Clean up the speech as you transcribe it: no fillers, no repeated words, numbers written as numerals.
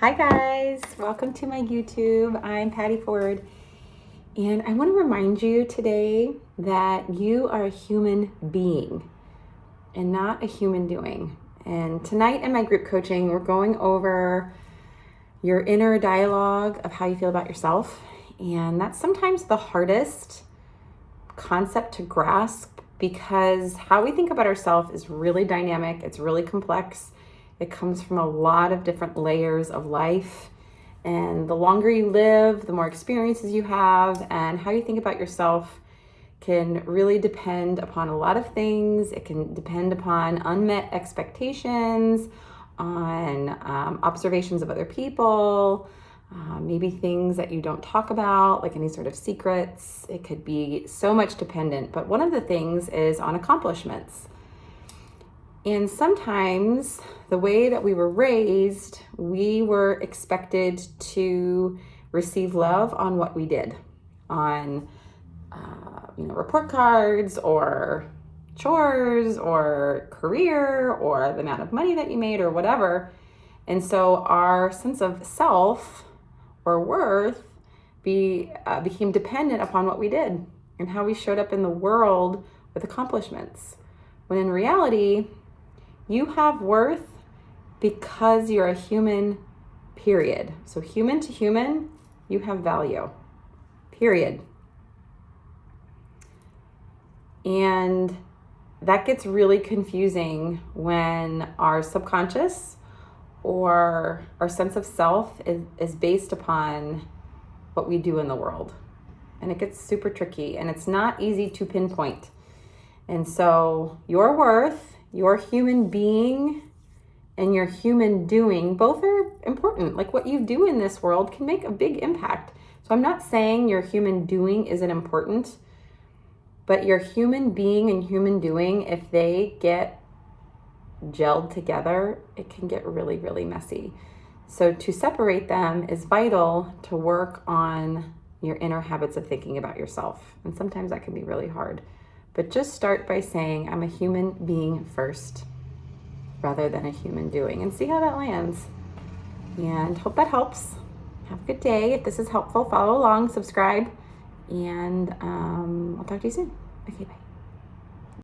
Hi guys, welcome to my YouTube. I'm Patty Ford, and I want to remind you today that you are a human being and not a human doing. And tonight in my group coaching, we're going over your inner dialogue of how you feel about yourself. And that's sometimes the hardest concept to grasp because how we think about ourselves is really dynamic, it's really complex. It comes from a lot of different layers of life. And the longer you live, the more experiences you have, and how you think about yourself can really depend upon a lot of things. It can depend upon unmet expectations, on observations of other people, maybe things that you don't talk about, like any sort of secrets. It could be so much dependent. But one of the things is on accomplishments. And sometimes the way that we were raised, we were expected to receive love on what we did, on report cards or chores or career or the amount of money that you made or whatever. And so our sense of self or worth became dependent upon what we did and how we showed up in the world with accomplishments. When in reality, you have worth because you're a human, period. So human to human, you have value, period. And that gets really confusing when our subconscious or our sense of self is based upon what we do in the world. And it gets super tricky and it's not easy to pinpoint. And so your worth, your human being, and your human doing, both are important. Like what you do in this world can make a big impact. So I'm not saying your human doing isn't important, but your human being and human doing, if they get gelled together, it can get really, really messy. So to separate them is vital to work on your inner habits of thinking about yourself. And sometimes that can be really hard. But just start by saying, I'm a human being first, rather than a human doing, and see how that lands. And hope that helps. Have a good day. If this is helpful, follow along, subscribe, and I'll talk to you soon. Okay, bye.